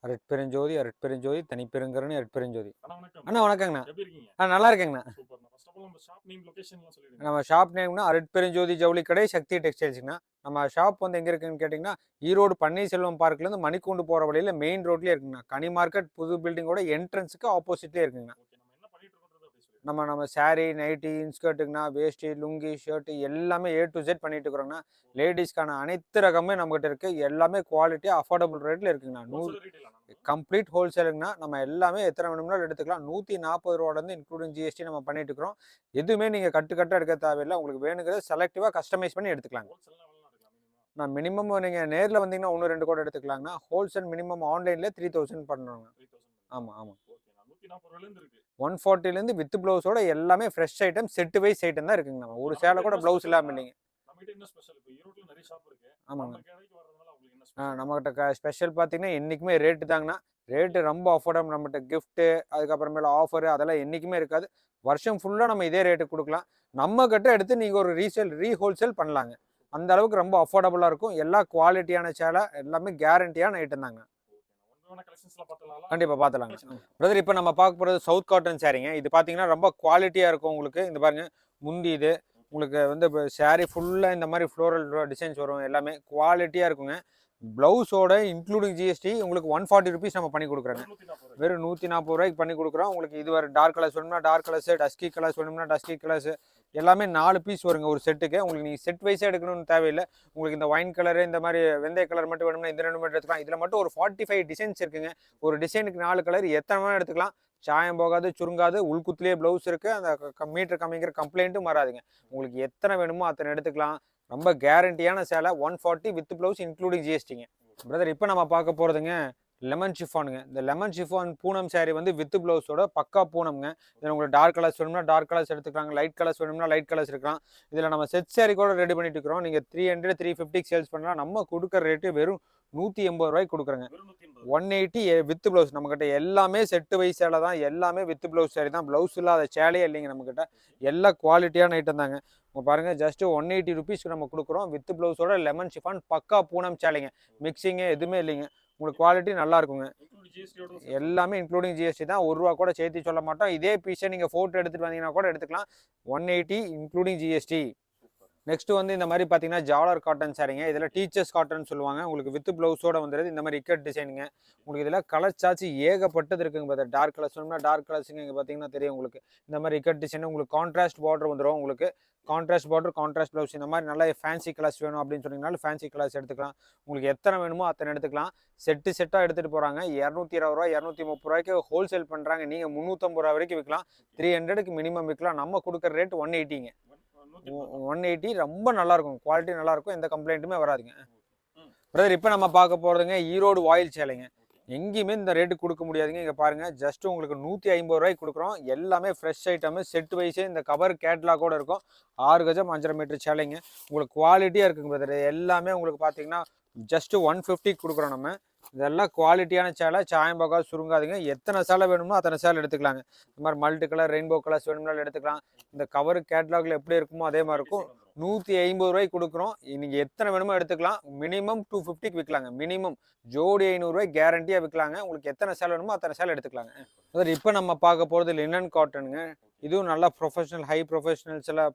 அருட்பெருஞ்சோதி, அருட்பெருஞ்சோதி, தனிப்பெருங்கருணை, அருட்பெருஞ்சோதி. அண்ணா வணக்கம். அண்ணா வணக்கங்கண்ணா. எப்படி இருக்கீங்க? நல்லா இருக்கேங்கண்ணா. சூப்பர்ண்ணா. ஃபர்ஸ்ட் ஆஃப் ஆல் நம்ம ஷாப் நேம், லொகேஷன்லாம் சொல்லிடுங்க. நம்ம ஷாப் நேம்னா அருட்பெருஞ்சோதி ஜவுளி கடை, சக்தி டெக்ஸ்டைல்ஸ்ங்கண்ணா. நம்ம ஷாப் வந்து எங்க இருக்குன்னு கேட்டிங்கன்னா, ஈரோடு பன்னீர்செல்வம் பார்க்லேருந்து மணிக்கூண்டு போற வழியில மெயின் ரோட்லயே இருக்குங்கண்ணா. கனி மார்க்கெட் புது பில்டிங்கோட என்ட்ரன்ஸுக்கு ஆப்போசிட்லயே இருக்குங்கண்ணா. ஓகே. நம்ம என்ன பண்ணிட்டு இருக்கோம்ன்றத அப்படியே சொல்லிடுங்க. நம்ம சாரி, நைட்டி, இன்ஸ்கர்ட்டுங்கண்ணா, வேஷ்டி, லுங்கி, ஷர்ட் எல்லாமே ஏ டு Z பண்ணிட்டு இருக்கிறோங்கண்ணா. லேடிஸ்க்கான அனைத்து ரகமே நம்மகிட்ட இருக்கு. எல்லாமே குவாலிட்டியா அஃபோர்டபுள் ரேட்ல இருக்குங்கண்ணா. ஹோல்சேல் ரீட்டெயில் அண்ணா. கம்ப்ளீட் ஹோல்சேலுங்கண்ணா. நம்ம எல்லாமே எத்தனை வேணும்னாலும் எடுத்துக்கலாம். 140 ரூபாலேருந்து இன்க்ளூடிங் ஜிஎஸ்டி நம்ம பண்ணிட்டு இருக்கிறோம். எதுவுமே நீங்க கட்டு எடுக்க தேவையில்லை. உங்களுக்கு வேணுங்கிறத செலக்டிவா கஸ்டமைஸ் பண்ணி எடுத்துக்கலாங்க. ஹோல்சேல்னா எவ்வளோ எடுக்கலாம் மினிமம்? நான் மினிமம் நீங்க நேர்ல வந்தீங்கன்னா 1, 2 கூட எடுத்துக்கலாங்கண்ணா. ஹோல்சேல் மினிமம் ஆன்லைன்ல 3000 பண்ணணுங்க. 3000. ஆமா. ஓகேண்ணா. 140 ரூபாயிலேருந்து இருக்கு. 140லேருந்து வித் பிளவுஸோட எல்லாமே fresh item, set wise item தான் இருக்குங்க. நம்ம ஒரு சேலை கூட பிளவுஸ் இல்லாம இல்லைங்க. நம்மகிட்ட என்ன ஸ்பெஷல்? இப்போ ஈரோட்ல நிறைய ஷாப் இருக்கு. ஆமாங்க. நம்ம கடைக்கு வரதுனால உங்களுக்கு என்ன ஸ்பெஷல்? நம்மகிட்ட ஸ்பெஷல் பார்த்தீங்கன்னா என்னைக்குமே ரேட்டு தாங்கண்ணா. ரேட்டு ரொம்ப அஃபோர்டபுள். நம்மகிட்ட கிஃப்ட்டு, அதுக்கப்புறமேல ஆஃபரு அதெல்லாம் என்றைக்குமே இருக்காது. வருஷம் ஃபுல்லாக நம்ம இதே ரேட்டுக்கு கொடுக்கலாம். நம்ம கிட்ட எடுத்து நீங்கள் ஒரு ரீஹோல்சேல் பண்ணலாங்க. அந்த அளவுக்கு ரொம்ப அஃபோர்டபுளாக இருக்கும். எல்லா குவாலிட்டியான சேலை, எல்லாமே கேரண்டியான ஐட்டம் தாங்க. கண்டிப்பாக பார்த்துலாங்க. பிரதர், இப்போ நம்ம பார்க்க போகிறது சவுத் காட்டன் சாரீங்க. இது பார்த்தீங்கன்னா ரொம்ப குவாலிட்டியாக இருக்கும் உங்களுக்கு. இந்த பாருங்க, முந்தி இது உங்களுக்கு வந்து இப்போ சாரீ ஃபுல்லாக இந்த மாதிரி ஃப்ளோரல் டிசைன்ஸ் வரும். எல்லாமே குவாலிட்டியாக இருக்குங்க. ப்ளவுஸோட இன்க்ளூடிங் ஜிஎஸ்டி உங்களுக்கு 140 ருபீஸ் நம்ம பண்ணி கொடுக்குறோங்க. வெறும் 140 ரூபாய்க்கு பண்ணி கொடுக்குறோம். உங்களுக்கு இது வர டார்க் கலர்ஸ் வேணும்னா டார்க் கலர்ஸு, டஸ்கி கலர்ஸ் வேணும்னா டஸ்கி கலர்ஸு, எல்லாமே 4 பீஸ் வருங்க ஒரு செட்டுக்கு. உங்களுக்கு நீங்கள் செட் வைஸாக எடுக்கணும்னு தேவையில்லை. உங்களுக்கு இந்த ஒயின் கலரு, இந்த மாதிரி வெந்தய கலர் மட்டும் வேணும்னா இந்த 2 மட்டும் எடுத்துக்கலாம். இதில் மட்டும் ஒரு 45 டிசைன்ஸ் இருக்குங்க. ஒரு டிசைனுக்கு 4 கலர் எத்தனை வேணால் எடுத்துக்கலாம். சாயம் போகாது, சுருங்காது. உள்குத்துலேயே ப்ளவுஸ் இருக்குது. அந்த மீட்டர் கம்மிங்கிற கம்ப்ளைண்ட்டும் வராதுங்க. உங்களுக்கு எத்தனை வேணுமோ அத்தனை எடுத்துக்கலாம். ரொம்ப கேரண்டியான சேலை. 140 வித் ப்ளவுஸ் இன்க்ளூடிங் ஜிஎஸ்டிங்க. பிரதர், இப்போ நம்ம பார்க்க போகிறதுங்க லெமன் ஷிஃபானுங்க. இந்த லெமன் ஷிஃபான் பூனம் சாரீ வந்து வித் ப்ளவுஸோட பக்கா பூனம்ங்க. இதில் உங்களுக்கு டார்க் கலர்ஸ் வேணும்னா டார்க் கலர்ஸ் எடுத்துக்கலாம். லைட் கலர்ஸ் வேணும்னா லைட் கலர்ஸ் இருக்கலாம். இதில் நம்ம செட் சாரீ கூட ரெடி பண்ணிட்டு இருக்கிறோம். நீங்கள் 300, 350 சேல்ஸ் பண்ணலாம். நம்ம கொடுக்குற ரேட்டு வெறும் 180 ரூபாய்க்கு கொடுக்குறேங்க. 180 வித் ப்ளவுஸ். நம்மக்கிட்ட எல்லாமே செட்டு வைஸ் சேலை தான். எல்லாமே வித் ப்ளவுஸ் சாரீ தான். ப்ளவுஸ் இல்லாத சேலையே இல்லைங்க நம்மக்கிட்ட. எல்லா குவாலிட்டியான ஐட்டம் தாங்க. உங்க பாருங்க, ஜஸ்ட் 180 ருபீஸ்க்கு நம்ம கொடுக்குறோம். வித் ப்ளவுஸோட லெமன் ஷிஃபான் பக்கா பூனம் சேலைங்க. மிக்சிங்கு எதுவுமே இல்லைங்க. உங்களுக்கு குவாலிட்டி நல்லா இருக்குங்க. எல்லாமே இன்க்ளூடிங் ஜிஎஸ்டி தான். 1 ரூபா கூட சேர்த்து சொல்ல மாட்டோம். இதே பீஸை நீங்கள் ஃபோட்டோ எடுத்துகிட்டு வந்தீங்கன்னா கூட எடுத்துக்கலாம். 180 இன்க்ளூடிங் ஜிஎஸ்டி. நெக்ஸ்ட் வந்து இந்த மாதிரி பார்த்தீங்கன்னா ஜாலர் காட்டன் சாரீங்க. இதில் டீச்சர்ஸ் காட்டன் சொல்லுவாங்க. உங்களுக்கு வித் ப்ளவுஸோட வந்துடுது. இந்த மாதிரி இக்கட் டிசைனுங்க. உங்களுக்கு இதில் கலர் சார்ஜ் ஏகப்பட்டது இருக்குங்க. பார்த்தா டார்க் கலர்ஸ் வேணும்னா டார்க் கலர்ஸுங்க. இங்கே பார்த்தீங்கன்னா தெரியும் உங்களுக்கு. இந்த மாதிரி இக்கட் டிசைன் உங்களுக்கு கான்ட்ராஸ்ட் பார்டர் வந்துடும். உங்களுக்கு கான்ட்ராஸ்ட் பார்டர், கான்ட்ராஸ்ட் ப்ளவுஸ். இந்த மாதிரி நல்லா ஃபேன்சி கலர்ஸ் வேணும் அப்படின்னு சொன்னீங்கனாலும் ஃபேன்சி கலர்ஸ் எடுத்துக்கலாம். உங்களுக்கு எத்தனை வேணுமோ அத்தனை எடுத்துக்கலாம். செட்டாக எடுத்துகிட்டு போகிறாங்க. 220 ரூபா, 230 ரூபாய்க்கு ஹோல்சேல் பண்ணுறாங்க. நீங்கள் 350 ரூபா வரைக்கும் விற்கலாம். 300க்கு மினிமம் விற்கலாம். நம்ம கொடுக்குற ரேட் 180ங்க. 180 ரொம்ப நல்லா இருக்கும். குவாலிட்டி நல்லா இருக்கும். எந்த கம்ப்ளைண்ட்டுமே வராதுங்க. பிரதர், இப்போ நம்ம பார்க்க போகிறதுங்க ஈரோடு வாயில் சேலைங்க. எங்கேயுமே இந்த ரேட்டு கொடுக்க முடியாதுங்க. இங்கே பாருங்கள், ஜஸ்ட் உங்களுக்கு 150 ரூபாய்க்கு கொடுக்குறோம். எல்லாமே ஃப்ரெஷ் ஐட்டமு, செட் வைஸே இந்த கவர் கேட்லாகோட இருக்கும். 6 கஜம் 5.5 மீட்டர் சேலைங்க. உங்களுக்கு குவாலிட்டியாக இருக்குங்க பிரதர். எல்லாமே உங்களுக்கு பார்த்தீங்கன்னா ஜஸ்ட் 150 கொடுக்குறோம் நம்ம. இதெல்லாம் குவாலிட்டியான சேலை. சாயம் போகாது, சுருங்காதுங்க. எத்தனை சேலை வேணுமோ அத்தனை சேலை எடுத்துக்கலாங்க. இந்த மாதிரி மல்டி கலர், ரெயின்போ கலர்ஸ் வேணும்னாலும் எடுத்துக்கலாம். இந்த கவர் கேட்லாகில் எப்படி இருக்குமோ அதே மாதிரி இருக்கும். 150 ரூபாய்க்கு கொடுக்குறோம். நீங்கள் எத்தனை வேணுமோ எடுத்துக்கலாம். மினிமம் 250க்கு விற்கலாங்க. மினிமம் ஜோடி 500 ரூபாய் கேரண்டியாக விற்கலாங்க. உங்களுக்கு எத்தனை சேலை வேணுமோ அத்தனை சேலை எடுத்துக்கலாங்க. அதாவது இப்போ நம்ம பார்க்க போகிறது லினன் காட்டனுங்க. இதுவும் நல்லா ப்ரொஃபஷனல், ஹை ப்ரொஃபஷனல்ஸ் எல்லாம்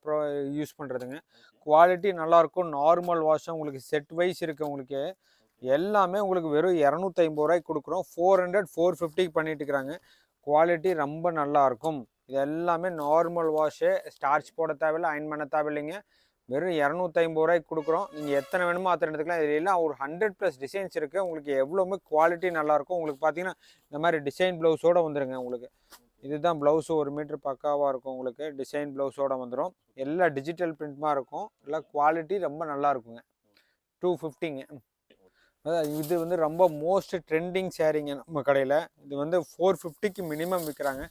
யூஸ் பண்ணுறதுங்க. குவாலிட்டி நல்லாயிருக்கும். நார்மல் வாஷம் உங்களுக்கு செட் வைஸ் இருக்குது. உங்களுக்கு எல்லாமே உங்களுக்கு வெறும் 250 ரூபாய்க்கு கொடுக்குறோம். 400, 450 பண்ணிட்டு இருக்கிறாங்க. குவாலிட்டி ரொம்ப நல்லாயிருக்கும். இது எல்லாமே நார்மல் வாஷு. ஸ்டார்ச் போட தேவையில்லை, அயன் பண்ண தேவையில்லைங்க. வெறும் 250 ரூபாய்க்கு கொடுக்குறோம். நீங்கள் எத்தனை வேணுமோ அத்தனை எடுத்துக்கலாம். இதில் எல்லாம் ஒரு 100+ டிசைன்ஸ் இருக்குது. உங்களுக்கு எவ்வளோவுமே குவாலிட்டி நல்லாயிருக்கும். உங்களுக்கு பார்த்தீங்கன்னா இந்த மாதிரி டிசைன் ப்ளவுஸோடு வந்துடுங்க. உங்களுக்கு இதுதான் ப்ளவுஸு. 1 மீட்ரு பக்காவாக இருக்கும். உங்களுக்கு டிசைன் ப்ளவுஸோடு வந்துடும். எல்லாம் டிஜிட்டல் பிரிண்ட்மாக இருக்கும். எல்லாம் குவாலிட்டி ரொம்ப நல்லா இருக்குங்க. 250ங்க. இது வந்து ரொம்ப மோஸ்ட் ட்ரெண்டிங் சாரீங்க நம்ம கடையில். இது வந்து 450க்கு மினிமம் விற்கிறாங்க.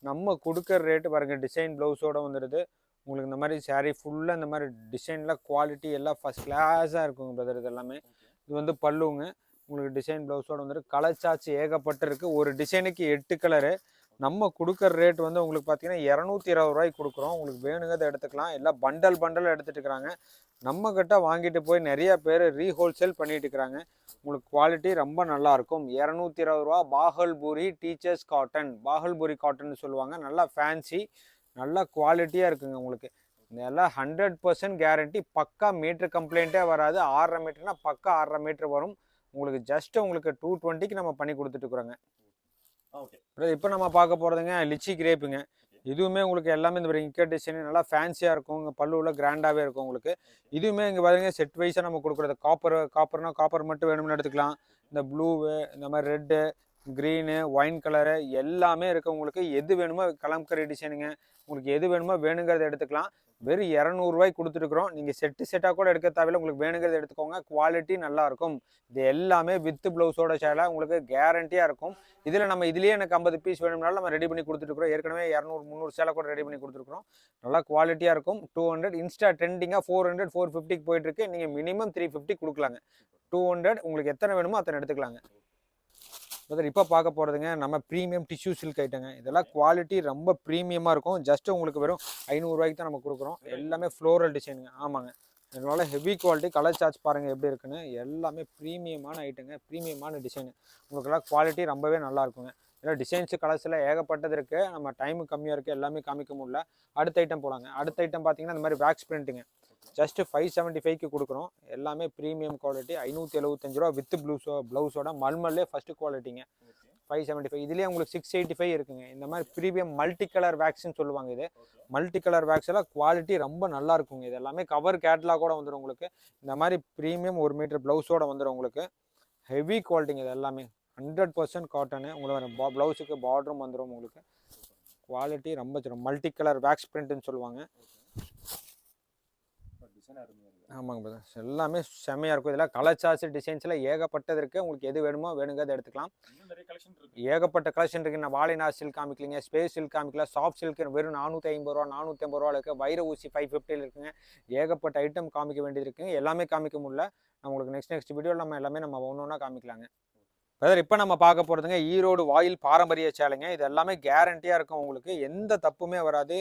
நம்ம கொடுக்குற ரேட்டு பாருங்கள். டிசைன் ப்ளவுஸோடு வந்துடுது. உங்களுக்கு இந்த மாதிரி சாரீ ஃபுல்லாக இந்த மாதிரி டிசைனில் குவாலிட்டி எல்லாம் ஃபஸ்ட் கிளாஸாக இருக்குங்க பிரதர். இது எல்லாமே இது வந்து பல்லுங்க. உங்களுக்கு டிசைன் ப்ளவுஸோடு வந்துடும். கலர் சார்ஜ் ஏகப்பட்டு இருக்குது. ஒரு டிசைனுக்கு 8 கலரு. நம்ம கொடுக்குற ரேட் வந்து உங்களுக்கு பார்த்தீங்கன்னா 220 ரூபாய்க்கு கொடுக்குறோம். உங்களுக்கு வேணுங்கிறத எடுத்துக்கலாம். எல்லாம் பண்டல் பண்டல் எடுத்துட்டு இருக்கிறாங்க. நம்ம கிட்ட வாங்கிட்டு போய் நிறைய பேர் ரீஹோல்சேல் பண்ணிட்டு இருக்கிறாங்க. உங்களுக்கு குவாலிட்டி ரொம்ப நல்லா இருக்கும். 220 ரூபா Bhagalpuri teachers cotton, Bhagalpuri cotton சொல்லுவாங்க. நல்லா ஃபேன்சி, நல்லா குவாலிட்டியாக இருக்குங்க உங்களுக்கு. இதெல்லாம் 100% கேரண்டி. பக்கா மீட்ரு கம்ப்ளைண்ட்டே வராது. 6.5 மீட்டர்னா பக்கா 6.5 மீட்டர் வரும். உங்களுக்கு ஜஸ்ட் உங்களுக்கு 220க்கு நம்ம பண்ணி கொடுத்துட்டு இருக்கிறோங்க. ஓகே. இப்போ நம்ம பார்க்க போகிறதுங்க லிச்சி கிரேப்புங்க. இதுவுமே உங்களுக்கு எல்லாமே இந்த இங்கட் டிசைன் நல்லா ஃபேன்சியாக இருக்கும். இங்கே பல்லுவில் கிராண்டாகவே இருக்கும் உங்களுக்கு. இதுவுமே இங்கே பாருங்க செட் வைஸாக நம்ம கொடுக்குறது. காப்பர்னா காப்பர் மட்டும் வேணும்னு எடுத்துக்கலாம். இந்த ப்ளூவு, இந்த மாதிரி ரெட்டு, க்ரீனு, ஒயின் கலரு எல்லாமே இருக்குது உங்களுக்கு. எது வேணுமோ கலம்கரி டிசைனுங்க. உங்களுக்கு எது வேணுமோ வேணுங்கிறத எடுத்துக்கலாம். வெறும் 200 ரூபாய்க்கு கொடுத்துருக்குறோம். நீங்கள் செட்டாக கூட எடுக்க தேவையில்லை. உங்களுக்கு வேணுங்கிறத எடுத்துக்கோங்க. குவாலிட்டி நல்லாயிருக்கும். இது எல்லாமே வித் ப்ளவுஸோட சேலை உங்களுக்கு கேரண்டியாக இருக்கும். இதில் நம்ம இதுலேயே எனக்கு 50 பீஸ் வேணும்னாலும் நம்ம ரெடி பண்ணி கொடுத்துருக்குறோம். ஏற்கனவே 200 300 சேலை கூட ரெடி பண்ணி கொடுத்துருக்குறோம். நல்லா குவாலிட்டியாக இருக்கும். 200 இன்ஸ்டா ட்ரெண்டிங்காக 400 450க்கு போயிட்டுருக்கு. நீங்கள் மினிமம் 350 கொடுக்கலாங்க. 200 உங்களுக்கு எத்தனை வேணுமோ அத்தனை எடுத்துக்கலாங்க. இப்போ பார்க்க போகிறதுங்க நம்ம ப்ரீமியம் டிஷ்யூ சில்க் ஐட்டங்க. இதெல்லாம் குவாலிட்டி ரொம்ப ப்ரீமியமாக இருக்கும். ஜஸ்ட்டு உங்களுக்கு வெறும் 500 ரூபாய்க்கு தான் நம்ம கொடுக்குறோம். எல்லாமே ஃப்ளோரல் டிசைனுங்க. ஆமாங்க. அதனால ஹெவி குவாலிட்டி. கலர் சார்ஜ் பாருங்கள் எப்படி இருக்குன்னு. எல்லாமே ப்ரீமியமான ஐட்டங்க, ப்ரீமியமான டிசைனு. உங்களுக்கெல்லாம் குவாலிட்டி ரொம்பவே நல்லா இருக்குங்க. ஏன்னா டிசைன்ஸு கலர்ஸில் ஏகப்பட்டது இருக்குது. நம்ம டைமு கம்மியாக இருக்குது, எல்லாமே காமிக்க முடியல. அடுத்த ஐட்டம் போகலாங்க. அடுத்த ஐட்டம் பார்த்தீங்கன்னா இந்த மாதிரி வேக்ஸ் பிரிண்ட்டுங்க. ஜஸ்ட்டு 575க்கு கொடுக்குறோம். எல்லாமே ப்ரீமியம் குவாலிட்டி. 575 ரூபா வித் ப்ளவுஸோட மல்மல்லே ஃபஸ்ட்டு குவாலிட்டிங்க. 575. இதுலேயே உங்களுக்கு 685 இருக்குங்க. இந்த மாதிரி ப்ரீமியம் மல்டி கலர் வேக்ஸ்ன்னு சொல்லுவாங்க. இது மல்டி கலர் வேக்ஸ் எல்லாம் குவாலிட்டி ரொம்ப நல்லா இருக்குங்க. இது எல்லாமே கவர் கேட்லாகோட வந்துடும் உங்களுக்கு. இந்த மாதிரி ப்ரீமியம் 1 மீட்டர் ப்ளவுஸோட வந்துடும் உங்களுக்கு. ஹெவி குவாலிட்டிங்க. இது எல்லாமே 100% காட்டனு. உங்களுக்கு ப்ளவுஸுக்கு பார்டரும் வந்துடும் உங்களுக்கு. குவாலிட்டி ரொம்ப மல்டி கலர் வேக்ஸ் பிரிண்ட்டுன்னு சொல்லுவாங்க. ஆமாங்க பிரதர். எல்லாமே செம்மையாக இருக்கும். இதெல்லாம் கலர் சார்ஜ் டிசைன்ஸில் ஏகப்பட்டது இருக்குது. உங்களுக்கு எது வேணுமோ வேணுங்கிறத எடுத்துக்கலாம். ஏகப்பட்ட கலெக்ஷன் இருக்குது. நான் வாலினா சில்க் காமிக்கலிங்க, ஸ்பேஸ் சில்க் காமிக்கல, சாஃப்ட் சில்க் வெறும் 450 ரூபா 450 ரூபா இருக்குது. வைர ஊசி 550 இருக்குங்க. ஏகப்பட்ட ஐட்டம் காமிக்க வேண்டியது இருக்குங்க. எல்லாமே காமிக்க முடியல. நான் உங்களுக்கு நெக்ஸ்ட் வீடியோவில் நம்ம எல்லாமே நம்ம ஒன்று ஒன்றா காமிக்கலாங்க. பிரதர் இப்போ நம்ம பார்க்க போகிறதுங்க ஈரோடு வாயில் பாரம்பரிய சேலைங்க. இது எல்லாமே கேரண்டியாக இருக்கும். உங்களுக்கு எந்த தப்புமே வராது.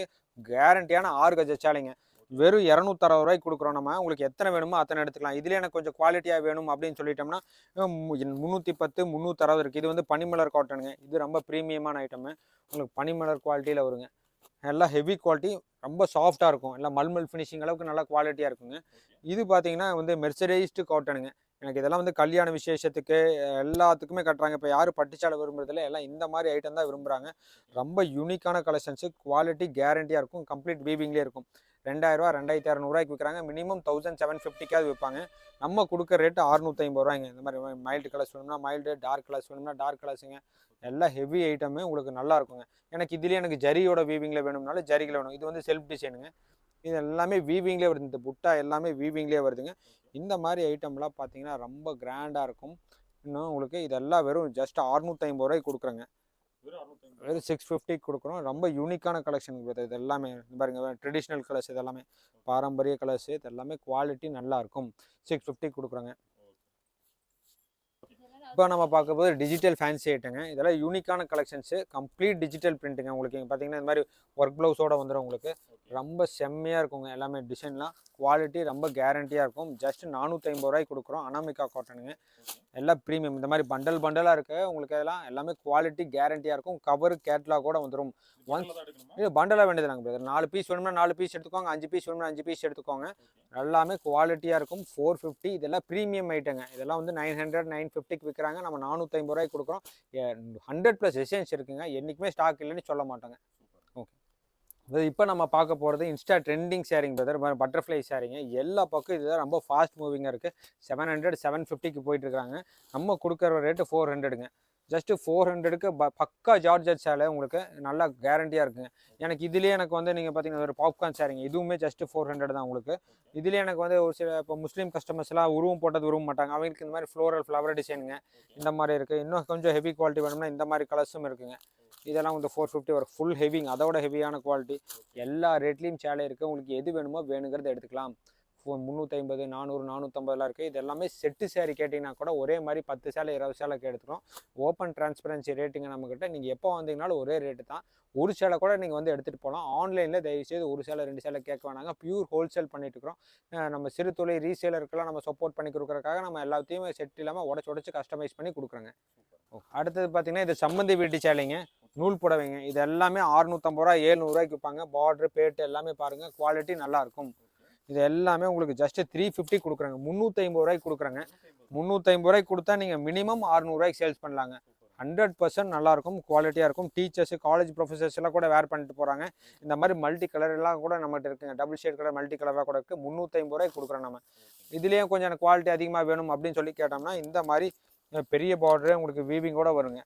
கேரண்டியான 6 கஜ சேலைங்க. வெறும் 260 ரூபாய்க்கு கொடுக்குறோம் நம்ம. உங்களுக்கு எத்தனை வேணுமோ அத்தனை எடுத்துக்கலாம். இதுலேயே எனக்கு கொஞ்சம் குவாலிட்டியாக வேணும் அப்படின்னு சொல்லிட்டோம்னா 310 360 இருக்குது. இது வந்து பனிமலர் காட்டனுங்க. இது ரொம்ப ப்ரீமியமான ஐட்டமு. உங்களுக்கு பனிமலர் குவாலிட்டியில் வருங்க. எல்லாம் ஹெவி குவாலிட்டி. ரொம்ப சாஃப்டாக இருக்கும். எல்லாம் மல்மல் ஃபினிஷிங் அளவுக்கு நல்லா குவாலிட்டியாக இருக்குங்க. இது பார்த்தீங்கன்னா வந்து மெர்சரைஸ்டு காட்டனுங்க. எனக்கு இதெல்லாம் வந்து கல்யாண விசேஷத்துக்கு எல்லாத்துக்குமே கட்டுறாங்க. இப்போ யாரும் பட்டுச்சாலை விரும்புறதில்ல. எல்லாம் இந்த மாதிரி ஐட்டம் தான் விரும்புகிறாங்க. ரொம்ப யூனிக்கான கலெக்ஷன்ஸு. குவாலிட்டி கேரண்டியாக இருக்கும். கம்ப்ளீட் வீவிங்லேயே இருக்கும். 2000 ரூபா 2200 ரூபாய்க்கு விற்கிறாங்க. மினிமம் 1750க்காவது விற்பாங்க. நம்ம கொடுக்குற ரேட்டு 650 ரூபாய்ங்க. இந்த மாதிரி மைல்டு கலர்ஸ் வேணும்னா மைல்டு, டார்க் கலர்ஸ் வேணும்னா டார்க் கலர்ஸுங்க. எல்லாம் ஹெவி ஐட்டமே உங்களுக்கு நல்லா இருக்குங்க. எனக்கு இதுலேயே எனக்கு ஜரியோட வீவிங்கில் வேணும்னாலும் ஜரிகில் வேணும். இது வந்து செல்ஃப் டிசைனுங்க. இது எல்லாமே வீவிங்லேயே வருது. இந்த புட்டா எல்லாமே வீவிங்லேயே வருதுங்க. இந்த மாதிரி ஐட்டம்லாம் பார்த்தீங்கன்னா ரொம்ப கிராண்டாக இருக்கும். இன்னும் உங்களுக்கு இதெல்லாம் வெறும் ஜஸ்ட் 650 ரூபாய்க்கு கொடுக்குறேங்க. வெறும் 650 கொடுக்குறோம். ரொம்ப யூனிக்கான கலெக்ஷன் இது எல்லாமே. பாருங்க ட்ரெடிஷ்னல் கலர்ஸ். இது எல்லாமே பாரம்பரிய கலர்ஸ். இது எல்லாமே குவாலிட்டி நல்லா இருக்கும். 650 கொடுக்குறோங்க. இப்போ நம்ம பார்க்க போது டிஜிட்டல் ஃபேன்சி ஐட்டங்க. இதெல்லாம் யூனிக்கான கலெக்ஷன்ஸு. Complete digital பிரிண்ட்டுங்க. உங்களுக்கு இங்கே பார்த்தீங்கன்னா இந்த மாதிரி ஒர்க் ப்ளவுஸோட வந்துடும் உங்களுக்கு. ரொம்ப செம்மையாக இருக்குங்க. எல்லாமே டிசைன்லாம் குவாலிட்டி ரொம்ப கேரண்டியாக இருக்கும். ஜஸ்ட் 450 ரூபாய்க்கு கொடுக்குறோம். அனாமிகா காட்டனுங்க. எல்லாம் ப்ரீமியம். இந்த மாதிரி பண்டலாக இருக்குது உங்களுக்கு. இதெல்லாம் எல்லாமே குவாலிட்டி கேரண்டியாக இருக்கும். கவர் கேட்லாகோட வந்துடும். இது பண்டலாக வேண்டியதுனாங்க பிரதர். 4 பீஸ் வேணும்னா 4 பீஸ் எடுத்துக்கோங்க. 5 பீஸ் வேணும்னா 5 பீஸ் எடுத்துக்கோங்க. எல்லாமே குவாலிட்டியாக இருக்கும். 450. இதெல்லாம் ப்ரீமியம் ஐட்டங்க. இதெல்லாம் வந்து 900 950க்கு விற்கிறாங்க. நம்ம 450 ரூபாய்க்கு கொடுக்குறோம். 100+ டிசைன்ஸ் இருக்குங்க. என்றைக்குமே ஸ்டாக் இல்லைன்னு சொல்ல மாட்டாங்க. ஓகே. இப்போ நம்ம பார்க்க போகிறது insta trending sharing brother. Butterfly ஷேரிங்க. எல்லா பக்கம் இதுதான் ரொம்ப ஃபாஸ்ட் மூவிங்காக இருக்குது. 700 750க்கு போயிட்டுருக்காங்க. நம்ம கொடுக்குற ரேட்டு 400ங்க. ஜஸ்ட்டு 400க்கு பக்கா ஜார்ஜெட் சேலை உங்களுக்கு நல்லா கேரண்டியாக இருக்குங்க. எனக்கு இதுலேயே எனக்கு வந்து நீங்கள் பார்த்தீங்கன்னா ஒரு பாப்கார்ன் சேரிங்க. இதுவுமே ஜஸ்ட்டு 400 தான் உங்களுக்கு. இதுலேயே எனக்கு வந்து ஒரு சில இப்போ முஸ்லீம் கஸ்டமர்ஸ்லாம் உருவம் போட்டது விரும்ப மாட்டாங்க. அவங்களுக்கு இந்த மாதிரி ஃப்ளவர் டிசைனுங்க இந்த மாதிரி இருக்குது. இன்னும் கொஞ்சம் ஹெவி குவாலிட்டி வேணும்னா இந்த மாதிரி கலர்ஸும் இருக்குங்க. இதெல்லாம் வந்து 450 வரும். ஃபுல் ஹெவிங். அதோட ஹெவியான குவாலிட்டி. எல்லா ரேட்லேயும் சேலை இருக்குது. உங்களுக்கு எது வேணுமோ வேணுங்கிறத எடுத்துக்கலாம். 350 400 450 இருக்குது. இது எல்லாமே செட்டு சேரீ கேட்டிங்கன்னா கூட ஒரே மாதிரி 10 சேலை 20 சேலைக்கு எடுத்துக்கிறோம். ஓப்பன் டிரான்ஸ்பரன்சி ரேட்டுங்க நம்மக்கிட்ட. நீங்கள் எப்போ வந்தீங்கனாலும் ஒரே ரேட்டு தான். ஒரு சேலை கூட நீங்கள் வந்து எடுத்துகிட்டு போகலாம். ஆன்லைனில் தயவுசெய்து ஒரு சேலை 2 சேலை கேட்க வேணாங்க. பியூர் ஹோல்சேல் பண்ணிட்டு இருக்கிறோம். நம்ம சிறு தொழில் ரீசேலருக்கெல்லாம் நம்ம சப்போர்ட் பண்ணி கொடுக்குறதுக்காக நம்ம எல்லாத்தையுமே செட் இல்லாமல் உடச்சி கஸ்டமைஸ் பண்ணி கொடுக்குறோங்க. அடுத்தது பார்த்தீங்கன்னா இது சம்மந்தி வீட்டு சேலைங்க, நூல் புடவைங்க. இது எல்லாமே 650 ரூபா 700 ரூபாய்க்கு விற்பாங்க. பார்டர் பேட்டு எல்லாமே பாருங்கள், குவாலிட்டி நல்லாயிருக்கும். இது எல்லாமே உங்களுக்கு ஜஸ்ட் 350 கொடுக்குறாங்க. 350 ரூபாய்க்கு கொடுக்குறாங்க. 350 ரூபாய்க்கு கொடுத்தா நீங்கள் மினிமம் 600 ரூபாய்க்கு சேல்ஸ் பண்ணலாங்க. 100% நல்லாயிருக்கும், குவாலிட்டியாக இருக்கும். டீச்சர்ஸு காலேஜ் ப்ரொஃபஸர்ஸ் எல்லாம் கூட வேர் பண்ணிட்டு போகிறாங்க. இந்த மாதிரி மல்டி கலர் எல்லாம் கூட நம்மகிட்ட இருக்குங்க. டபுள் ஷேட் கலர் மல்டி கலராக கூட இருக்குது. 350 ரூபாய்க்கு கொடுக்குறோம். நம்ம இதுலேயும் கொஞ்சம் எனக்கு குவாலிட்டி அதிகமாக வேணும் அப்படின்னு சொல்லி கேட்டோம்னா இந்த மாதிரி பெரிய பார்டரு உங்களுக்கு வீவிங்கோட வருங்க.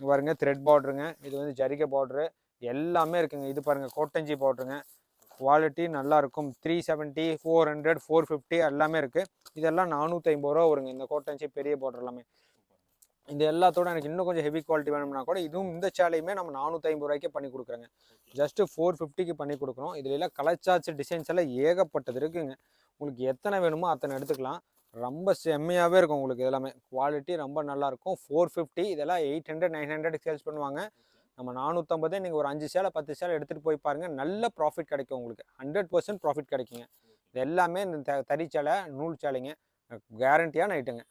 பாருங்க, த்ரெட் பார்டருங்க. இது வந்து ஜரிகை பார்டரு எல்லாமே இருக்குங்க. இது பாருங்கள், கோட்டஞ்சி பார்டருங்க. குவாலிட்டி நல்லாயிருக்கும். 370 400 450 எல்லாமே இருக்குது. இதெல்லாம் 450 ரூபா வருங்க. இந்த கோட்டஞ்சி பெரிய பார்டர் எல்லாமே. இந்த எல்லாத்தோட எனக்கு இன்னும் கொஞ்சம் ஹெவி குவாலிட்டி வேணும்னா கூட இதுவும் இந்த சேலையுமே நம்ம 450 ரூபாய்க்கே பண்ணி கொடுக்குறோங்க. ஜஸ்ட்டு 450க்கு பண்ணி கொடுக்குறோம். இதில் எல்லாம் கலர் சார்ட்ஸ் டிசைன்ஸ் எல்லாம் ஏகப்பட்டது இருக்குங்க. உங்களுக்கு எத்தனை வேணுமோ அத்தனை எடுத்துக்கலாம். ரொம்ப செம்மையாகவே இருக்கும் உங்களுக்கு. எல்லாமே குவாலிட்டி ரொம்ப நல்லாயிருக்கும். 450 இதெல்லாம் 800 900 சேல்ஸ் பண்ணுவாங்க. நம்ம 450 நீங்கள் ஒரு 5 சேலை 10 சேலை எடுத்துகிட்டு போய் பாருங்கள், நல்ல ப்ராஃபிட் கிடைக்கும் உங்களுக்கு. 100% ப்ராஃபிட் கிடைக்குங்க. இது எல்லாமே இந்த தறி சேலை நூல் சேலைங்க, கேரண்டியான ஐட்டங்க.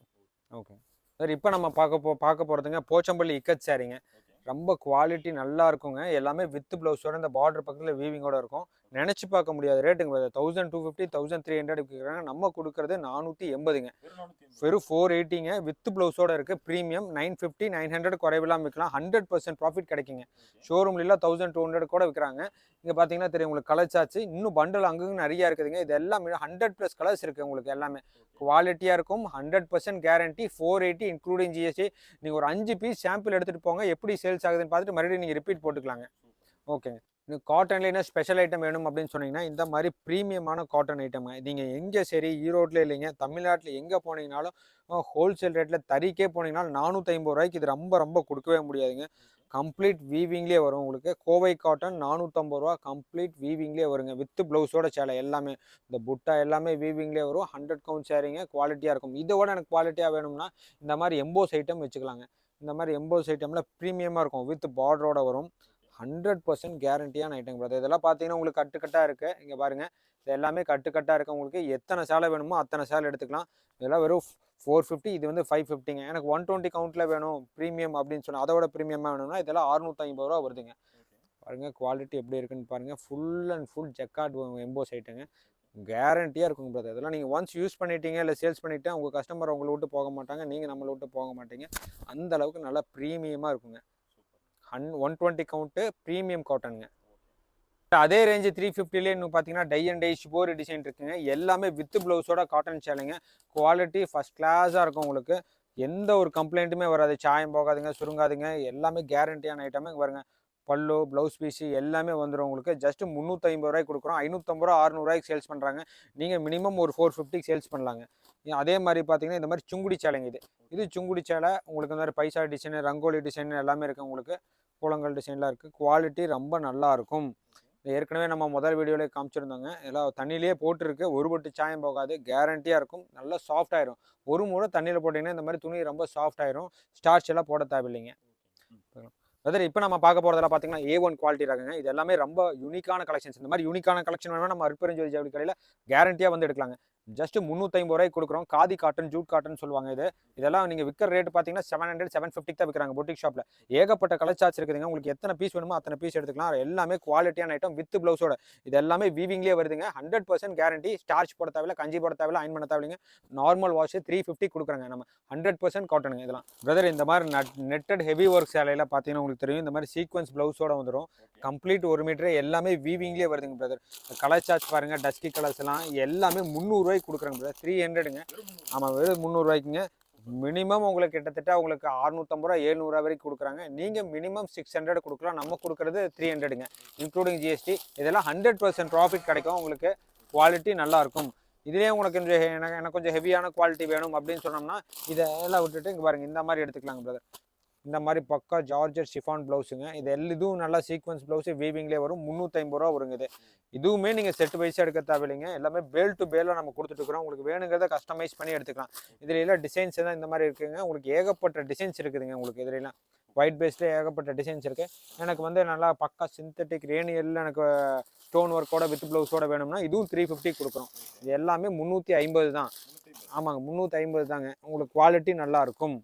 ஓகே சார், இப்போ நம்ம பார்க்க போகிறதுங்க போச்சம்பள்ளி இக்கட் சாரிங்க. ரொம்ப குவாலிட்டி நல்லா இருக்குங்க. எல்லாமே வித் ப்ளவுஸோட இந்த பார்டர் பக்கத்தில் வீவிங்கோட இருக்கும். நினச்சி பார்க்க முடியாது ரேட்டுங்க. 1250 1300 விற்கிறாங்க. நம்ம கொடுக்குறது 480ங்க. வெறும் 480ங்க. வித் ப்ளவுஸோட இருக்குது. ப்ரீமியம் 950 900 குறைவில்லாமல் விற்கலாம். 100% ப்ராஃபிட் கிடைக்குங்க. ஷோரூம்லாம் 1200 கூட விற்கிறாங்க. இங்கே பார்த்தீங்கன்னா தெரியும் உங்களுக்கு கலர் சார்ட்ஸ். இன்னும் பண்டல் அங்கங்கே நிறையா இருக்குதுங்க. இது எல்லாமே 100+ கலர்ஸ் இருக்குது உங்களுக்கு. எல்லாமே குவாலிட்டியாக இருக்கும். 100% கேரண்டி. 480 including GST. நீங்கள் ஒரு 5 பீஸ் சாம்பிள் எடுத்துகிட்டு போங்க, எப்படி சேல்ஸ் ஆகுதுன்னு பார்த்துட்டு மறுபடியும் நீங்கள் ரிப்பீட் போட்டுக்கலாங்க. ஓகேங்க. காட்டன்ல என்ன ஸ்பெஷல் ஐட்டம் வேணும் அப்படின்னு சொன்னீங்கன்னா இந்த மாதிரி ப்ரீமியமான காட்டன் ஐட்டம்ங்க. நீங்கள் எங்கே சரி ஈரோட்டில் இல்லைங்க, தமிழ்நாட்டில் எங்கே போனீங்கனாலும் ஹோல்சேல் ரேட்டில் தறிக்கே போனீங்கனாலும் 450 ரூபாய்க்கு இது ரொம்ப ரொம்ப கொடுக்கவே முடியாதுங்க. கம்ப்ளீட் வீவிங்லேயே வரும் உங்களுக்கு. கோவை காட்டன் 450 ரூபா கம்ப்ளீட் வீவிங்லேயே வருங்க. வித் ப்ளவுஸோட சேலை எல்லாமே இந்த புட்டா எல்லாமே வீவிங்லேயே வரும். 100 கவுண்ட் சேரீங்க, குவாலிட்டியாக இருக்கும். இதை விட எனக்கு குவாலிட்டியாக வேணும்னா இந்த மாதிரி எம்போஸ் ஐட்டம் வச்சுக்கலாங்க. இந்த மாதிரி எம்போஸ் ஐட்டமில் ப்ரீமியமாக இருக்கும். வித் பார்டரோட வரும். 100% கேரண்டியான ஐட்டம் பிரதர். இதெல்லாம் பார்த்தீங்கன்னா உங்களுக்கு கட்டுக்கட்டாக இருக்குது. இங்கே பாருங்கள், இது எல்லாமே கட்டுக்கட்டாக இருக்குது. உங்களுக்கு எத்தனை சேலை வேணுமோ அத்தனை சேலை எடுத்துக்கலாம். இதெல்லாம் வெறும் 450. இது வந்து 550ங்க. எனக்கு 120 கவுண்ட்டில் வேணும் ப்ரீமியம் அப்படின்னு சொன்னால் அதோட ப்ரீமியமாக வேணும்னா இதெல்லாம் 650 ரூபா வருதுங்க. பாருங்கள் குவாலிட்டி எப்படி இருக்குன்னு பாருங்கள். Full and full jacquard emboss ஐட்டங்க. கேரண்டியாக இருக்குங்க பிரதர். இதெல்லாம் நீங்கள் ஒன்ஸ் யூஸ் பண்ணிட்டீங்க இல்லை சேல்ஸ் பண்ணிவிட்டு உங்கள் கஸ்டமர் உங்களை விட்டு போக மாட்டாங்க, நீங்கள் நம்மளை விட்டு போக மாட்டீங்க. அந்த அளவுக்கு நல்லா ப்ரீமியமாக இருக்குங்க. 120 கவுண்ட்டு ப்ரீமியம் காட்டனுங்க. அதே ரேஞ்சு 350லேயே இன்னும் பார்த்தீங்கன்னா tie and tie shibori design இருக்குங்க. எல்லாமே வித் ப்ளவுஸோட காட்டன் சேலைங்க. குவாலிட்டி ஃபஸ்ட் கிளாஸாக இருக்கும் உங்களுக்கு. எந்த ஒரு கம்ப்ளைண்ட்டுமே வராது. சாயம் போகாதுங்க, சுருங்காதுங்க. எல்லாமே கேரண்டியான ஐட்டமே பாருங்க. பல்லு ப்ளவுஸ் பீஸு எல்லாமே வந்துடும் உங்களுக்கு. ஜஸ்ட்டு 350 ரூபாய்க்கு கொடுக்குறோம். 550 ரூபா 600 ரூபாய்க்கு சேல்ஸ் பண்ணுறாங்க. நீங்கள் மினிமம் ஒரு 450 சேல்ஸ் பண்ணலாங்க. அதே மாதிரி பார்த்தீங்கன்னா இந்த மாதிரி சுங்குடி சேலைங்க. இது சுங்குடி சேலை உங்களுக்கு. இந்த மாதிரி பைசா டிசைனு, ரங்கோலி டிசைன் எல்லாமே இருக்குது உங்களுக்கு. கூழங்கள் டிசைன்லாம் இருக்குது. குவாலிட்டி ரொம்ப நல்லாயிருக்கும். ஏற்கனவே நம்ம முதல் வீடியோவிலே காமிச்சிருந்தோங்க. எல்லாம் தண்ணியிலே போட்டுருக்கு. ஒரு பட்டு சாயம் போகாது. கேரண்டியாக இருக்கும். நல்லா சாஃப்ட் ஆயிரும். ஒரு முறை தண்ணியில் போட்டிங்கன்னா இந்த மாதிரி துணி ரொம்ப சாஃப்ட் ஆயிரும். ஸ்டார்ச் எல்லாம் போட தேவையில்லைங்க. அதாவது இப்போ நம்ம பார்க்க போகிறதெல்லாம் பார்த்தீங்கன்னா A1 குவாலிட்டி ரகங்க. இது எல்லாமே ரொம்ப யூனிக்கான கலெக்ஷன்ஸ். இந்த மாதிரி யூனிக்கான கலெக்ஷன் வேணும்னா நம்ம அருட்பெருஞ்சோதி ஜவுளி கடையில் கேரண்டியாக வந்து எடுக்கலாங்க. ஜஸ்ட் 350 ரூபாய்க்கு கொடுக்குறோம். காதி காட்டன், ஜூட் காட்டன் சொல்லுவாங்க. இதெல்லாம் நீங்கள் விற்கிற ரேட் பார்த்தீங்கன்னா 700 750 தான் விற்கிறாங்க பொட்டிக் ஷாப்பில். ஏகப்பட்ட கலர் சார்ட்ஸ் இருக்குதுங்க. உங்களுக்கு எத்தனை பீஸ் வேணுமோ அத்தனை பீஸ் எடுத்துக்கலாம். எல்லாமே குவாலிட்டியான ஐட்டம் வித் ப்ளவுஸோட. இது எல்லாமே வீவிங்லேயே வருதுங்க. 100% கேரண்டி. ஸ்டார்ச் போட தேவையில்ல, கஞ்சி போட தேவையில்ல, அயன் பண்ண தேவையில்லைங்க. நார்மல் வாஷ் 350 கொடுக்குறாங்க. நம்ம 100% காட்டனுங்க இதெல்லாம் பிரதர். இந்த மாதிரி நெட்டட் ஹெவி ஒர்க் சேலையில் பார்த்தீங்கன்னா உங்களுக்கு தெரியும். இந்த மாதிரி சீக்வன்ஸ் ப்ளவுஸோட வந்துடும். கம்ப்ளீட் 1 மீட்டர் எல்லாமே வீவிங்லேயே வருதுங்க பிரதர். கலர் சார்ட்ஸ் பாருங்கள். டஸ்கி கலர்ஸ் எல்லாம் எல்லாமே 300 ரூபாய்க்கு கொடுக்குறாங்க பிரதர். 300ங்க. ஆமாம், வெறும் 300 ரூபாய்க்குங்க. மினிமம் உங்களுக்கு கிட்டத்தட்ட உங்களுக்கு 650 ரூபா 700 ரூபா வரைக்கும் கொடுக்குறாங்க. நீங்கள் மினிமம் 600 கொடுக்கலாம். நம்ம கொடுக்குறது 300ங்க இன்க்ளூடிங் ஜிஎஸ்டி. இதெல்லாம் 100% ப்ராஃபிட் கிடைக்கும் உங்களுக்கு. குவாலிட்டி நல்லாயிருக்கும். இதுலேயே உங்களுக்கு எனக்கு கொஞ்சம் ஹெவியான குவாலிட்டி வேணும் அப்படின்னு சொன்னோம்னா இதெல்லாம் விட்டுட்டு இங்கே பாருங்கள் இந்த மாதிரி எடுத்துக்கலாங்க பிரதர். இந்த மாதிரி பக்கா ஜார்ஜெட் ஷிஃபான் ப்ளவுஸுங்க. இது இதுவும் நல்லா சீக்வன்ஸ் ப்ளவுஸு வீவிங்லேயே வரும். 350 ரூபா வருங்க இது. இதுவுமே நீங்கள் செட்டு வைஸாக எடுக்க தேவையில்லைங்க. எல்லாமே பேல் டு பேலாக நம்ம கொடுத்துட்டுருக்குறோம். உங்களுக்கு வேணுங்கிறத கஸ்டமைஸ் பண்ணி எடுத்துக்கலாம். இதுல எல்லாம் டிசைன்ஸ் தான் இந்த மாதிரி இருக்குங்க. உங்களுக்கு ஏகப்பட்ட டிசைன்ஸ் இருக்குதுங்க. உங்களுக்கு இதுலாம் ஒயிட் பேஸ்ல ஏகப்பட்ட டிசைன்ஸ் இருக்கு. எனக்கு வந்து நல்லா பக்கா சிந்தட்டிக் ரேனியல்ல எனக்கு ஸ்டோன் ஒர்க்கோட வித் ப்ளவுஸோட வேணும்னா இதுவும் 350 கொடுக்குறோம். இது எல்லாமே 350 தான். ஆமாங்க, 350 தாங்க. உங்களுக்கு குவாலிட்டி நல்லா இருக்கும்,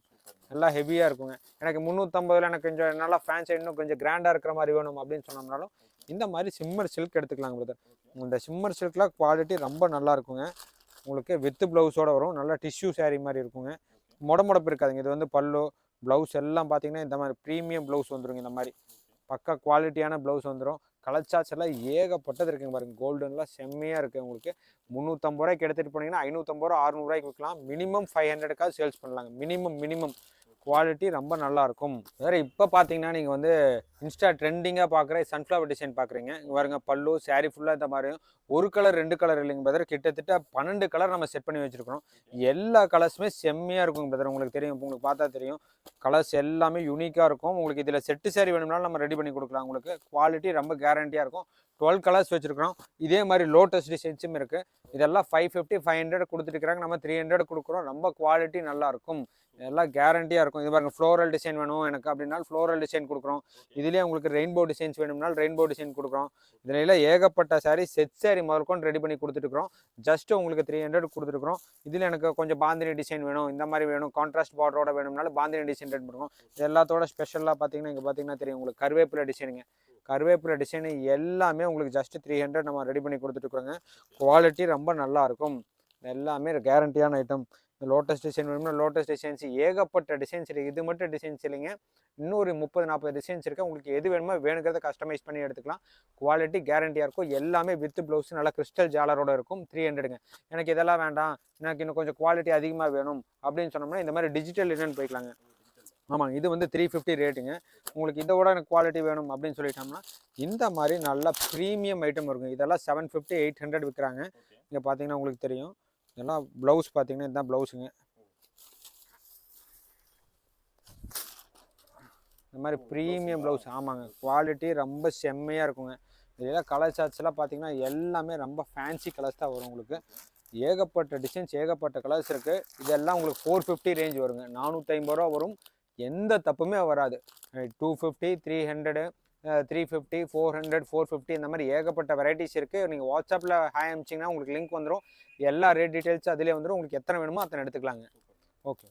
நல்லா ஹெவியா இருக்குங்க. எனக்கு 350ல எனக்கு கொஞ்சம் நல்லா ஃபேன்சி இன்னும் கொஞ்சம் கிராண்டா இருக்கிற மாதிரி வேணும் அப்படின்னு சொன்னோம்னாலும் இந்த மாதிரி சிம்மர் சில்க் எடுத்துக்கலாங்க பிரதர். இந்த சிம்மர் சில்க்லாம் குவாலிட்டி ரொம்ப நல்லா இருக்குங்க. உங்களுக்கு வித் ப்ளவுஸோட வரும். நல்லா டிஷ்யூ saree மாதிரி இருக்குங்க. முடமுடப்பு இருக்காதுங்க. இது வந்து பல்லு ப்ளவுஸ் எல்லாம் பார்த்தீங்கன்னா இந்த மாதிரி ப்ரீமியம் ப்ளவுஸ் வந்துருங்க. இந்த மாதிரி பக்கா குவாலிட்டியான ப்ளவுஸ் வந்துடும். கலர் சார்ட்ஸ் எல்லாம் ஏகப்பட்டது இருக்குங்க பாருங்க. கோல்டன்லாம் செம்மையாக இருக்குது. உங்களுக்கு 350 ரூபாய்க்கு எடுத்துகிட்டு போனீங்கன்னா 550 ரூபா 600 ரூபாய்க்கு விற்கலாம். மினிமம் 500க்காவது சேல்ஸ் பண்ணலாங்க. மினிமம் குவாலிட்டி ரொம்ப நல்லா இருக்கும். வேறு இப்போ பார்த்தீங்கன்னா நீங்கள் வந்து இன்ஸ்டா ட்ரெண்டிங்காக பார்க்குற சன்ஃப்ளவர் டிசைன் பார்க்குறீங்க. இங்கே பாருங்க பல்லு saree ஃபுல்லாக இந்த மாதிரி ஒரு கலர் 2 கலர் இல்லைங்க பிரதர். கிட்டத்தட்ட 12 கலர் நம்ம செட் பண்ணி வச்சுருக்கிறோம். எல்லா கலர்ஸுமே செம்மையாக இருக்குங்க பிரதர். உங்களுக்கு தெரியும், உங்களுக்கு பார்த்தா தெரியும். கலர்ஸ் எல்லாமே யூனிக்காக இருக்கும். உங்களுக்கு இதில் செட்டு saree வேணும்னாலும் நம்ம ரெடி பண்ணி கொடுக்கலாம். உங்களுக்கு குவாலிட்டி ரொம்ப கேரண்டியாக இருக்கும். 12 கலர்ஸ் வச்சுருக்கிறோம். இதே மாதிரி லோட்டஸ் டிசைன்ஸும் இருக்குது. இதெல்லாம் 550 500 கொடுத்துருக்குறாங்க. நம்ம 300 கொடுக்குறோம். ரொம்ப குவாலிட்டி நல்லாயிருக்கும். இதெல்லாம் கேரண்டியாக இருக்கும். இது பாருங்க ஃப்ளோரல் டிசைன் வேணும் எனக்கு அப்படின்னாலும் ஃப்ளோரல் டிசைன் கொடுக்குறோம். இதுலேயே உங்களுக்கு ரெயின்போ டிசைன்ஸ் வேணும்னாலும் ரெயின்போ டிசைன் கொடுக்குறோம். இதில் எல்லாம் ஏகப்பட்ட saree செட் saree முதற்கொண்டு ரெடி பண்ணி கொடுத்துட்டுருக்குறோம். ஜஸ்ட் உங்களுக்கு 300 கொடுத்துருக்குறோம். இதில் எனக்கு கொஞ்சம் பாந்தினி டிசைன் வேணும், இந்த மாதிரி வேணும், கான்ட்ராஸ்ட் பார்டரோட வேணும்னாலும் பாந்தினி டிசைன் ரெடி பண்ணுவோம். இது எல்லாத்தோட ஸ்பெஷலாக பார்த்தீங்கன்னா இங்கே பார்த்தீங்கன்னா தெரியும் உங்களுக்கு கருவேப்பிலை டிசைனுங்க. கருவேப்பிலை டிசைனு எல்லாமே உங்களுக்கு ஜஸ்ட் 300 நம்ம ரெடி பண்ணி கொடுத்துட்டுருக்குறோங்க. குவாலிட்டி ரொம்ப நல்லாயிருக்கும். எல்லாமே கேரண்டியான ஐட்டம். இந்த லோட்டஸ் டிசைன் வேணும்னா லோட்டஸ் டிசைன்ஸ் ஏகப்பட்ட டிசைன்ஸ் இருக்குது. இது மட்டும் டிசைன்ஸ் இல்லைங்க, இன்னொரு 30-40 டிசைன்ஸ் இருக்குது. உங்களுக்கு எது வேணுமோ வேணுங்கிறத கஸ்டமைஸ் பண்ணி எடுத்துக்கலாம். குவாலிட்டி கேரண்டியாக இருக்கும். எல்லாமே வித் ப்ளவுஸ் நல்லா கிறிஸ்டல் ஜாலரோட இருக்கும். 300ங்க. எனக்கு இதெல்லாம் வேண்டாம், எனக்கு இன்னும் கொஞ்சம் குவாலிட்டி அதிகமாக வேணும் அப்படின்னு சொன்னோம்னா இந்த மாதிரி டிஜிட்டல் லினன் போய்க்கலாங்க. ஆமாங்க, இது வந்து 350 ரேட்டுங்க. உங்களுக்கு இதோட எனக்கு குவாலிட்டி வேணும் அப்படின்னு சொல்லிட்டோம்னா இந்த மாதிரி நல்லா ப்ரீமியம் ஐட்டம் இருக்குங்க. இதெல்லாம் 750 800 விற்கிறாங்க. இங்கே பார்த்தீங்கன்னா உங்களுக்கு தெரியும். இதெல்லாம் ப்ளவுஸ் பார்த்தீங்கன்னா இதுதான் ப்ளவுஸுங்க. இந்த மாதிரி ப்ரீமியம் ப்ளவுஸ். ஆமாங்க, குவாலிட்டி ரொம்ப செம்மையாக இருக்குங்க. இதெல்லாம் கலர் சார்ட்ஸ் எல்லாம் பார்த்தீங்கன்னா எல்லாமே ரொம்ப ஃபேன்சி கலர்ஸ் தான் வரும். உங்களுக்கு ஏகப்பட்ட டிசைன்ஸ் ஏகப்பட்ட கலர்ஸ் இருக்குது. இதெல்லாம் உங்களுக்கு 450 ரேஞ்ச் வருங்க. 450 ரூபா வரும். எந்த தப்புமே வராது. 250 300 350 400 450 இந்த மாதிரி ஏகப்பட்ட வெரைட்டிஸ் இருக்குது. நீங்கள் வாட்ஸ்அப்பில் ஹாய் அனுப்பிச்சிங்கன்னா உங்களுக்கு லிங்க் வந்துடும். எல்லா ரேட் டீட்டெயில்ஸும் அதிலே வந்துடும். உங்களுக்கு எத்தனை வேணுமோ அத்தனை எடுத்துக்கலாங்க. ஓகே.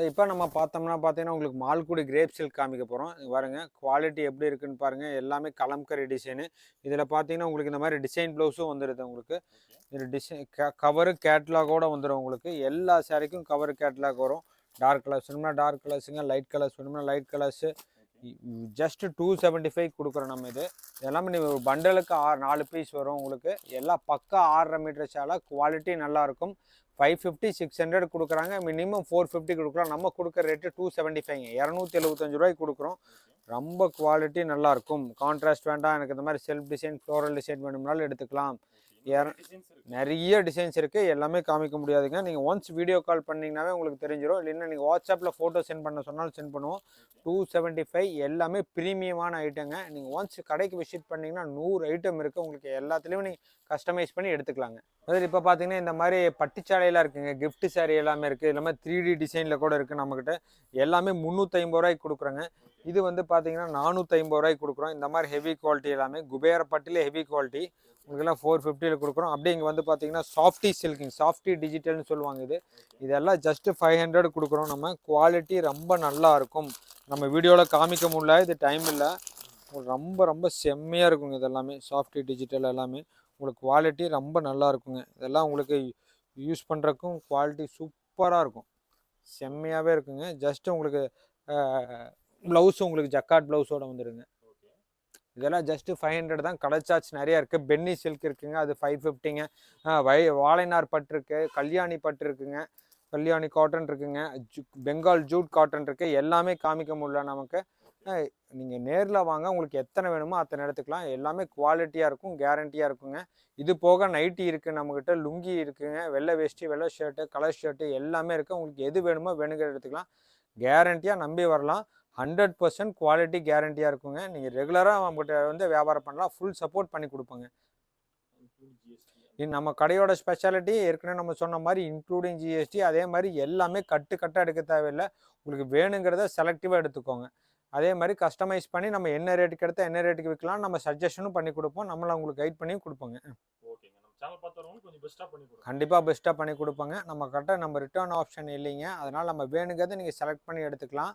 இப்போ நம்ம பார்த்தோம்னா பார்த்தீங்கன்னா உங்களுக்கு மால்குடி கிரேப் சில்க் காமிக்க போகிறோம். பாருங்க குவாலிட்டி எப்படி இருக்குன்னு பாருங்கள். எல்லாமே கலம்கரி டிசைனு. இதில் பார்த்தீங்கன்னா உங்களுக்கு இந்த மாதிரி டிசைன் ப்ளவுஸும் வந்துடுது. உங்களுக்கு இது டிசைன் கவரு கேட்லாகோடு வந்துடும். உங்களுக்கு எல்லா சாரிக்கும் கவரு கேட்லாக் வரும். டார்க் கலர்ஸ் வேணும்னா டார்க் கலர்ஸுங்க, லைட் கலர்ஸ் வேணும்னா லைட் கலர்ஸு. ஜஸ்ட் 275 கொடுக்குறோம் நம்ம. இது எல்லாமே நீங்கள் ஒரு பண்டலுக்கு 4 பீஸ் வரும். உங்களுக்கு எல்லாம் பக்கா 6.5 மீட்டர் சேலை. குவாலிட்டி நல்லாயிருக்கும். 550 600 கொடுக்குறாங்க. மினிமம் 450 கொடுக்குறோம். நம்ம கொடுக்குற ரேட்டு 275 275 ரூபாய்க்கு கொடுக்குறோம். ரொம்ப குவாலிட்டி நல்லாயிருக்கும். கான்ட்ராஸ்ட் வேண்டாம், எனக்கு இந்த மாதிரி செல்ஃப் டிசைன் ஃப்ளோரல் டிசைன் வேணும்னாலும் எடுத்துக்கலாம். நிறைய டிசைன்ஸ் இருக்குது. எல்லாமே காமிக்க முடியாதுங்க. நீங்கள் ஒன்ஸ் வீடியோ கால் பண்ணிங்கனாவே உங்களுக்கு தெரிஞ்சிடும். இல்லைன்னா நீங்கள் வாட்ஸ்அப்பில் ஃபோட்டோ சென்ட் பண்ண சொன்னாலும் சென்ட் பண்ணுவோம். 275 எல்லாமே ப்ரீமியமான ஐட்டங்க. நீங்கள் ஒன்ஸ் கடைக்கு விசிட் பண்ணிங்கன்னா 100 ஐட்டம் இருக்குது. உங்களுக்கு எல்லாத்துலேயும் நீங்கள் கஸ்டமைஸ் பண்ணி எடுத்துக்கலாங்க. அதாவது இப்போ பார்த்தீங்கன்னா இந்த மாதிரி பட்டுச்சாலையெல்லாம் இருக்குங்க. கிஃப்ட் saree எல்லாமே இருக்குது. எல்லாமே 3D டிசைனில் கூட இருக்குது நம்மக்கிட்ட. எல்லாமே 350 ரூபாய்க்கு கொடுக்குறோங்க. இது வந்து பார்த்தீங்கன்னா 450 ரூபாய்க்கு கொடுக்குறோம். இந்த மாதிரி ஹெவி குவாலிட்டி எல்லாமே குபேர பட்டிலே ஹெவி குவாலிட்டி உங்களுக்கெல்லாம் 450 கொடுக்குறோம். அப்படியே இங்கே வந்து பார்த்தீங்கன்னா சாஃப்டி சில்கிங், சாஃப்டி டிஜிட்டல்னு சொல்லுவாங்க. இதெல்லாம் ஜஸ்ட்டு 500 கொடுக்குறோம். நம்ம குவாலிட்டி ரொம்ப நல்லா இருக்கும். நம்ம வீடியோவில் காமிக்க முடியல, இது டைம் இல்லை. ரொம்ப ரொம்ப செம்மையாக இருக்குங்க. இதெல்லாமே சாஃப்டி டிஜிட்டல் எல்லாமே உங்களுக்கு குவாலிட்டி ரொம்ப நல்லா இருக்குங்க. இதெல்லாம் உங்களுக்கு யூஸ் பண்ணுறக்கும் குவாலிட்டி சூப்பராக இருக்கும். செம்மையாகவே இருக்குங்க. ஜஸ்ட்டு உங்களுக்கு ப்ளவுஸு உங்களுக்கு ஜக்காட் ப்ளவுஸோடு வந்துடுங்க. இதெல்லாம் ஜஸ்ட்டு 500 தான். கலர் சார்ட்ஸ் நிறையா இருக்குது. பென்னி சில்க் இருக்குங்க, அது 550ங்க. வாழைநார் பட்டு இருக்குது, கல்யாணி பட்டு இருக்குங்க, கல்யாணி காட்டன் இருக்குங்க, பெங்கால் ஜூட் காட்டன் இருக்குது. எல்லாமே காமிக்க முடியல நமக்கு. நீங்கள் நேரில் வாங்க, உங்களுக்கு எத்தனை வேணுமோ அத்தனை எடுத்துக்கலாம். எல்லாமே குவாலிட்டியாக இருக்கும், கேரண்டியாக இருக்குங்க. இது போக நைட்டி இருக்குது நம்மக்கிட்ட, லுங்கி இருக்குங்க, வெள்ளை வேஷ்டி, வெள்ளை ஷர்ட்டு, கலர் ஷர்ட்டு எல்லாமே இருக்குது. உங்களுக்கு எது வேணுமோ வேணுங்கிற எடுத்துக்கலாம். கேரண்டியாக நம்பி வரலாம். 100% குவாலிட்டி கேரண்டியாக இருக்குங்க. நீங்கள் ரெகுலராக நம்மகிட்ட வந்து வியாபாரம் பண்ணலாம். ஃபுல் சப்போர்ட் பண்ணி கொடுப்போங்க. நம்ம கடையோட ஸ்பெஷாலிட்டி ஏற்கனவே நம்ம சொன்ன மாதிரி இன்க்ளூடிங் ஜிஎஸ்டி, அதே மாதிரி எல்லாமே கட்டாக எடுக்க தேவையில்லை. உங்களுக்கு வேணுங்கிறத செலக்டிவாக எடுத்துக்கோங்க. அதே மாதிரி கஸ்டமைஸ் பண்ணி நம்ம என்ன ரேட்டுக்கு எடுத்தால் என்ன ரேட்டுக்கு விற்கலாம் நம்ம சஜஷனும் பண்ணி கொடுப்போம். நம்மளை உங்களுக்கு கைட் பண்ணி கொடுப்போங்க. ஓகேங்க. நம்ம சேனல் பார்த்தவங்களுக்கு கொஞ்சம் பெஸ்ட்டாக பண்ணி கொடுங்க. கண்டிப்பாக பெஸ்ட்டாக பண்ணி கொடுப்போங்க. நம்ம கிட்ட நம்ம ரிட்டர்ன் ஆப்ஷன் இல்லைங்க. அதனால் நம்ம வேணுங்கிறத நீங்கள் செலக்ட் பண்ணி எடுத்துக்கலாம்.